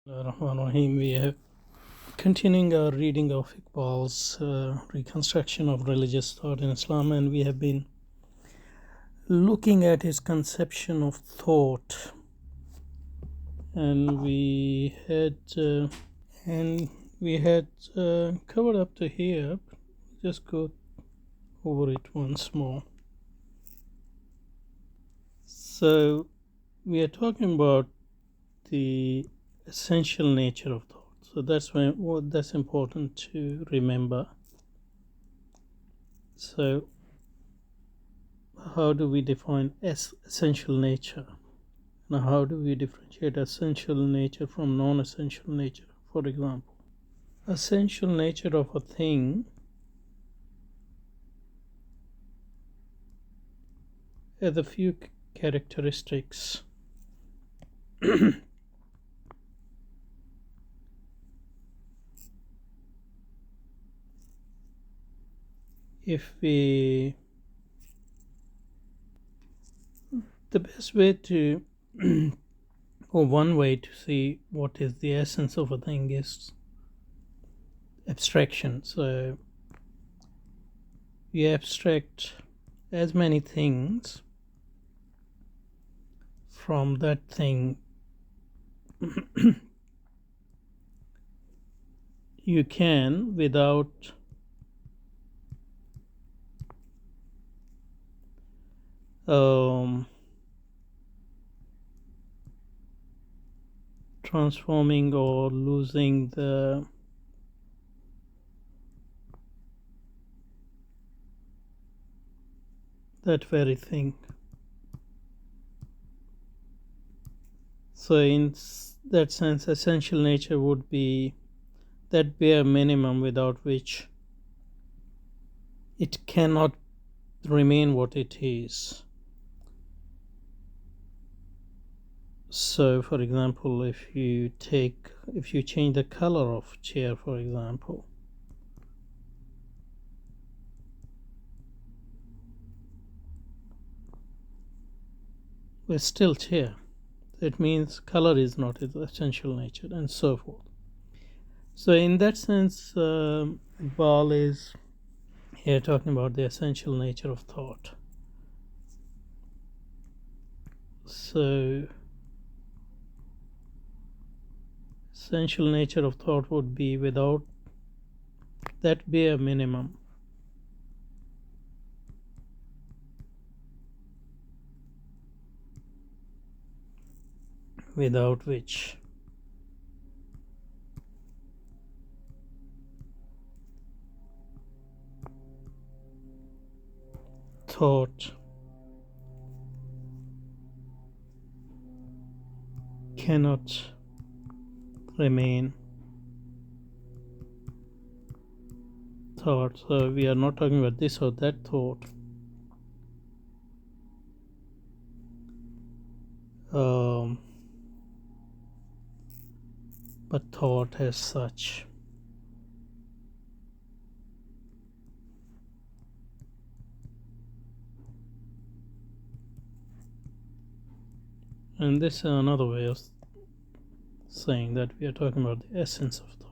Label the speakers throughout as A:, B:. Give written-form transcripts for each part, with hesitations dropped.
A: Rahim. We are continuing our reading of Iqbal's Reconstruction of Religious Thought in Islam, and we have been looking at his conception of thought, and we had covered up to here. Just go over it once more. So we are talking about the essential nature of thought. So that's important to remember. So how do we define essential nature? Now, how do we differentiate essential nature from non-essential nature? For example, essential nature of a thing has a few characteristics. The best way to or one way to see what is the essence of a thing is abstraction. So we abstract as many things from that thing you can without transforming or losing that very thing. So in that sense, essential nature would be that bare minimum without which it cannot remain what it is. So for example, if you change the color of chair, for example, it's still chair. It means color is not its essential nature, and so forth. So in that sense, Ball is here talking about the essential nature of thought. So essential nature of thought would be without that bare minimum, without which thought cannot remain thought. So we are not talking about this or that thought, but thought as such. And this is another way of saying that we are talking about the essence of thought.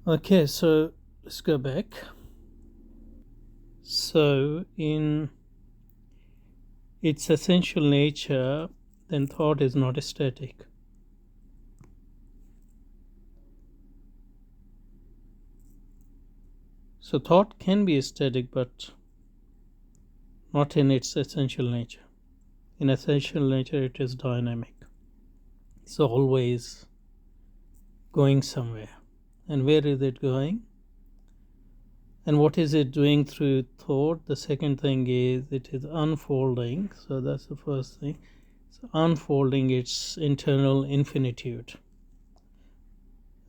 A: Okay, so let's go back. So in its essential nature, then thought is not static. So thought can be static, but not in its essential nature. In essential nature, it is dynamic. It's always going somewhere. And where is it going? And what is it doing through thought? The second thing is it is unfolding. So that's the first thing. It's unfolding its internal infinitude.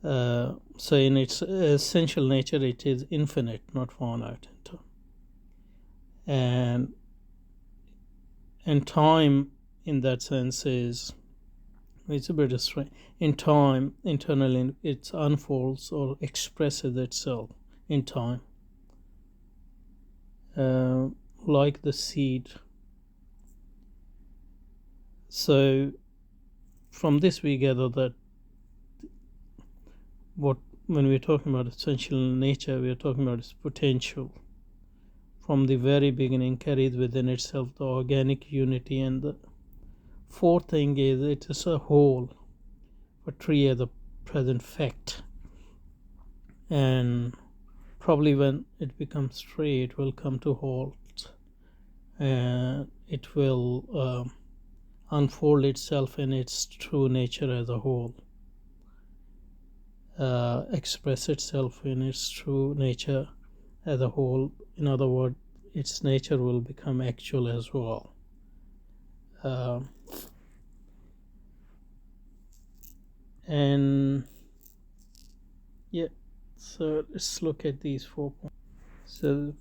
A: So in its essential nature, it is infinite, not finite. And time, in that sense, it's a bit strange. In time, internally, it unfolds or expresses itself in time. like the seed. So from this we gather that when we're talking about essential nature, we are talking about its potential. From the very beginning carries within itself the organic unity, and the fourth thing is it is a whole. A tree as a present fact, and probably when it becomes tree it will come to halt, and it will unfold itself in its true nature as a whole, express itself in its true nature as a whole. In other words, its nature will become actual as well. And yeah, so let's look at these 4 points. So the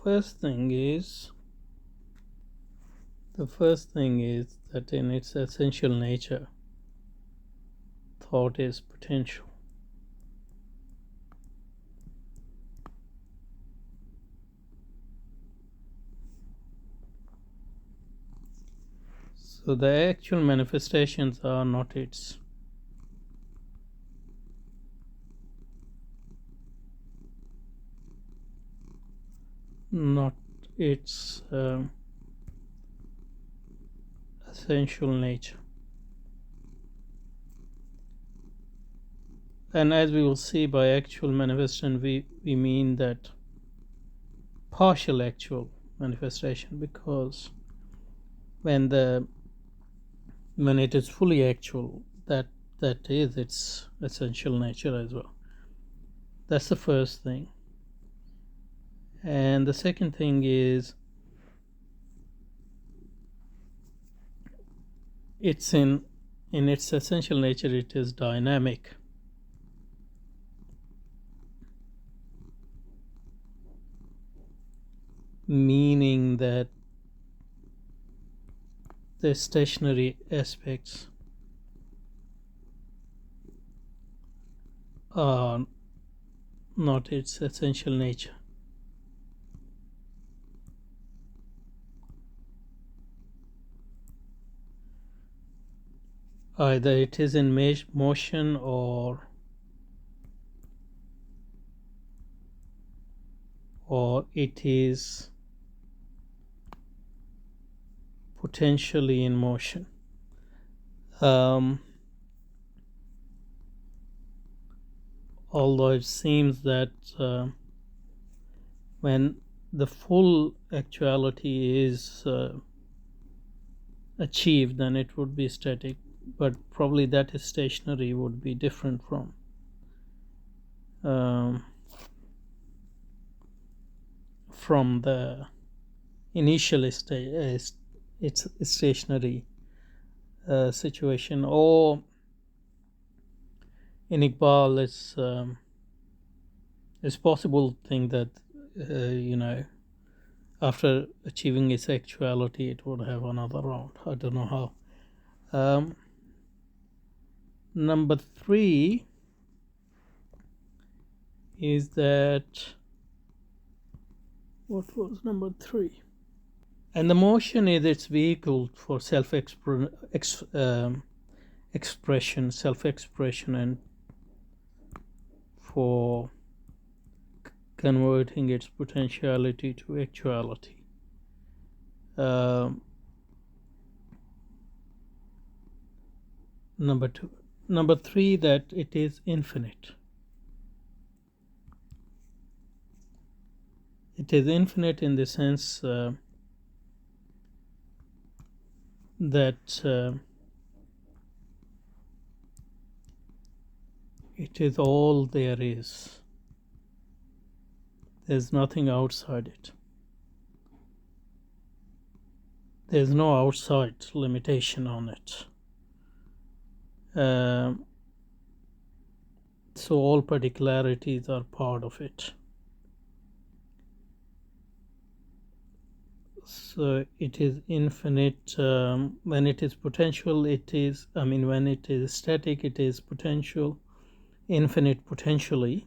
A: first thing is that in its essential nature, thought is potential. So the actual manifestations are not its. Essential nature. And as we will see, by actual manifestation we mean that partial actual manifestation, because when it is fully actual, that is its essential nature as well. That's the first thing. And the second thing is it's in its essential nature it is dynamic. Meaning that the stationary aspects are not its essential nature. Either it is in motion or it is potentially in motion. Although it seems that when the full actuality is achieved, then it would be static, but probably that is stationary would be different from the initial it's stationary situation. Or in Iqbal, it's possible thing that after achieving its actuality it would have another round. I don't know how. Number 3 is that, what was number 3? And the motion is its vehicle for self-expression, and for converting its potentiality to actuality. Number 2. Number 3, that it is infinite. It is infinite in the sense that it is all there is. There's nothing outside it. There's no outside limitation on it. So all particularities are part of it. So it is infinite. When it is potential, when it is static, it is potential, infinite potentially.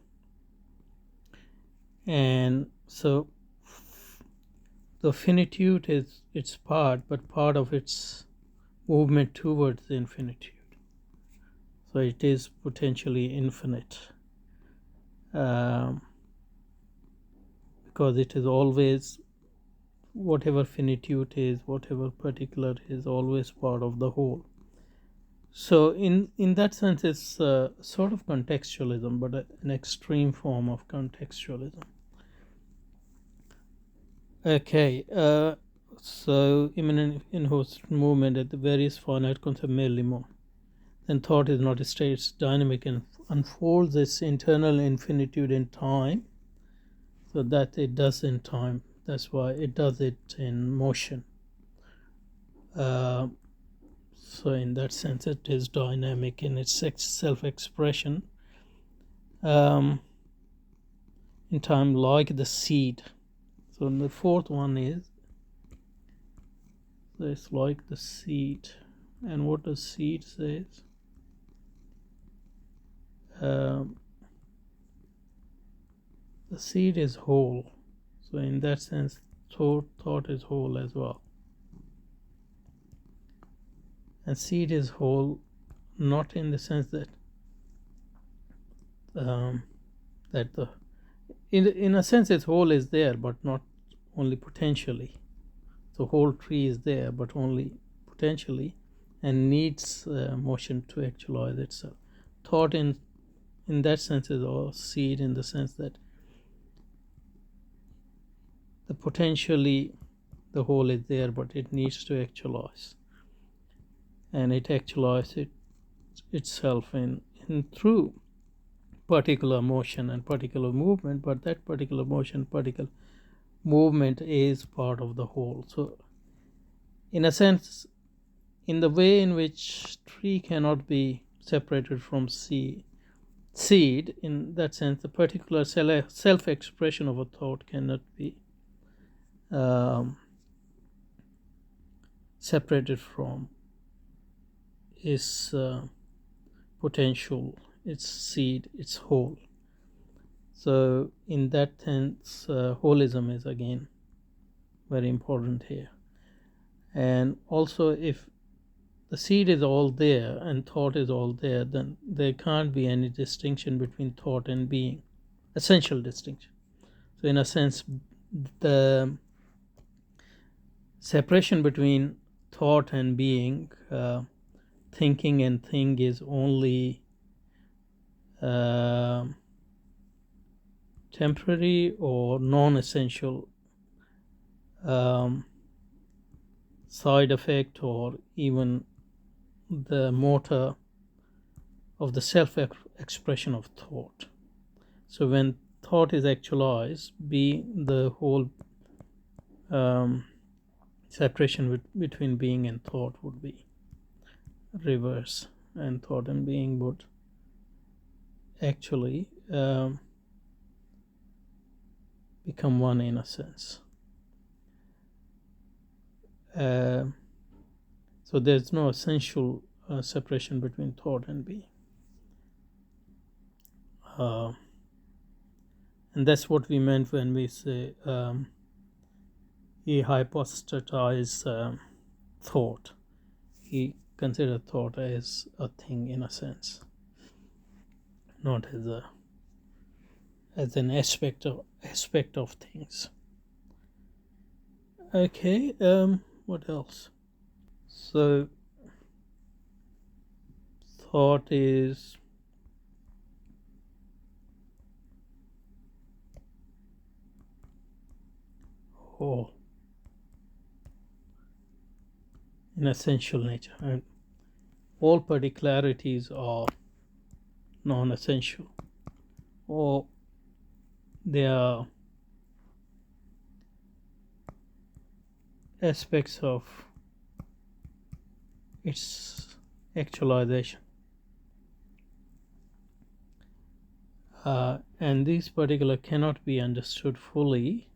A: And so the finitude is its part, but part of its movement towards the infinitude. So it is potentially infinite, because it is always, whatever finitude is, whatever particular is always part of the whole. So in that sense, it's sort of contextualism, but an extreme form of contextualism. Okay, so immanent in whose movement at the various finite concept merely more. Then thought is not a state, it's dynamic and unfolds its internal infinitude in time. So that it does in time. That's why it does it in motion. So in that sense, it is dynamic in its self-expression. In time, like the seed. So the fourth one is, so it's like the seed. And what the seed says? The seed is whole. So in that sense, thought is whole as well. And seed is whole, not in the sense that in a sense its whole is there, but not only potentially. The whole tree is there, but only potentially, and needs motion to actualize itself. Thought in that sense is all seed, in the sense that the potentially the whole is there, but it needs to actualize, and it actualizes itself in through particular motion and particular movement, but that particular motion, particular movement is part of the whole. So in a sense, in the way in which tree cannot be separated from seed, in that sense the particular self-expression of a thought cannot be separated from its potential, its seed, its whole. So in that sense, holism is again very important here. And also, if the seed is all there and thought is all there, then there can't be any distinction between thought and being, essential distinction. So in a sense, the separation between thought and being, thinking and thing, is only temporary or non-essential side effect, or even the motor of the self-expression of thought. So when thought is actualized, the whole separation between being and thought would be reverse, and thought and being would actually become one in a sense. So there's no essential separation between thought and being. And that's what we meant when we say he hypostatized thought. He considered thought as a thing in a sense, not as an aspect of things. Okay, what else? So thought is whole in essential nature, and all particularities are non-essential, or they are aspects of its actualization, and these particular cannot be understood fully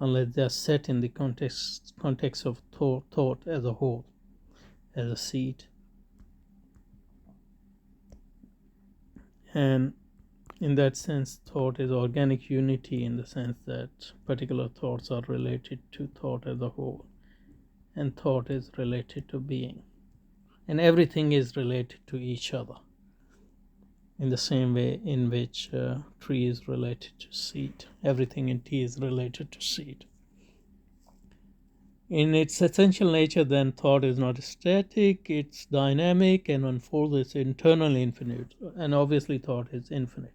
A: unless they are set in the context of thought as a whole, as a seed. And In that sense, thought is organic unity, in the sense that particular thoughts are related to thought as a whole, and thought is related to being, and everything is related to each other, in the same way in which tree is related to seed. Everything in tea is related to seed. In its essential nature, then, thought is not static, it's dynamic and unfolds, it's internally infinite, and obviously thought is infinite.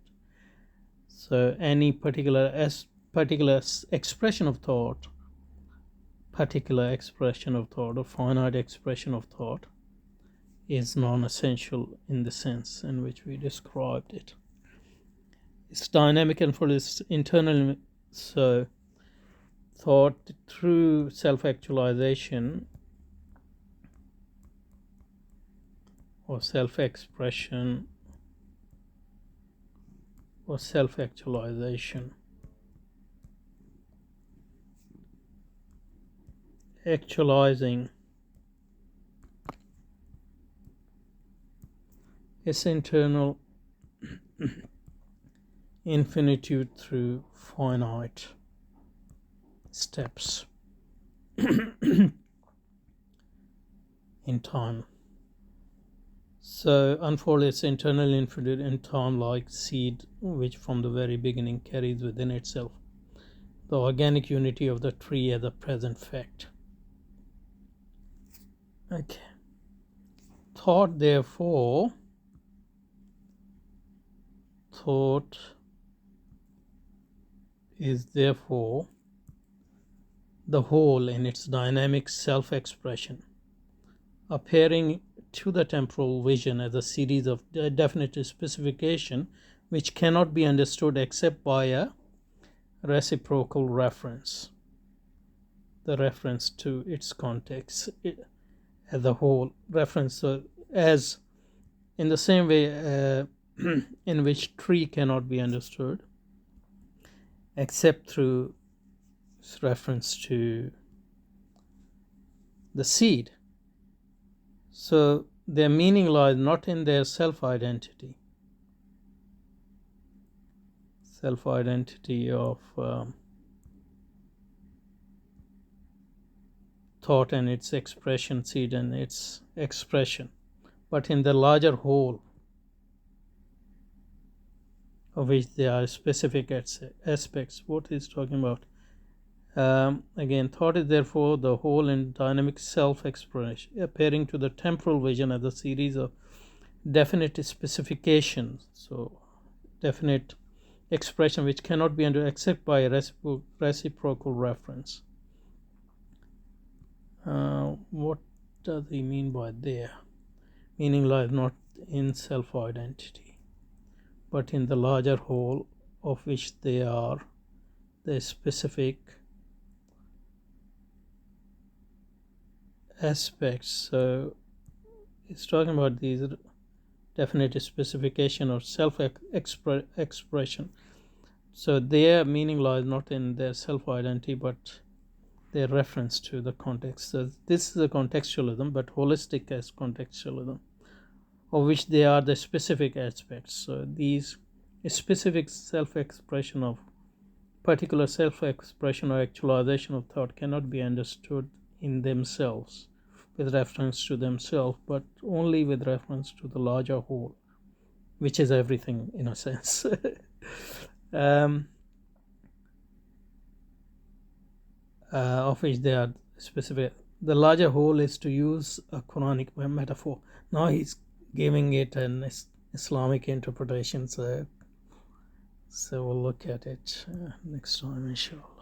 A: So any particular expression of thought, or finite expression of thought, is non-essential in the sense in which we described it. It's dynamic and for its internal. So thought through self-actualization or self-expression or self-actualization actualizing its internal infinitude through finite steps in time. So unfold its internal infinite in time like seed, which from the very beginning carries within itself the organic unity of the tree as a present fact. Okay. Thought is therefore the whole in its dynamic self-expression, appearing to the temporal vision as a series of definite specification which cannot be understood except by a reciprocal reference, the reference to its context as a whole, reference as in the same way in which tree cannot be understood except through reference to the seed. So their meaning lies not in their self-identity of thought and its expression, seed and its expression, but in the larger whole, of which there are specific aspects. What he's talking about. Again, thought is therefore the whole in dynamic self-expression, appearing to the temporal vision as a series of definite specifications. So, definite expression which cannot be understood except by a reciprocal reference. What does he mean by there? Meaning lies not in self-identity, but in the larger whole, of which they are the specific aspects. So it's talking about these definite specification or self-expression. So their meaning lies not in their self-identity, but their reference to the context. So this is a contextualism, but holistic as contextualism, of which they are the specific aspects. So these specific self-expression of particular self-expression or actualization of thought cannot be understood in themselves with reference to themselves, but only with reference to the larger whole, which is everything in a sense. Of which they are specific. The larger whole is, to use a Quranic metaphor. Now he's giving it an Islamic interpretation, so we'll look at it next time, inshallah.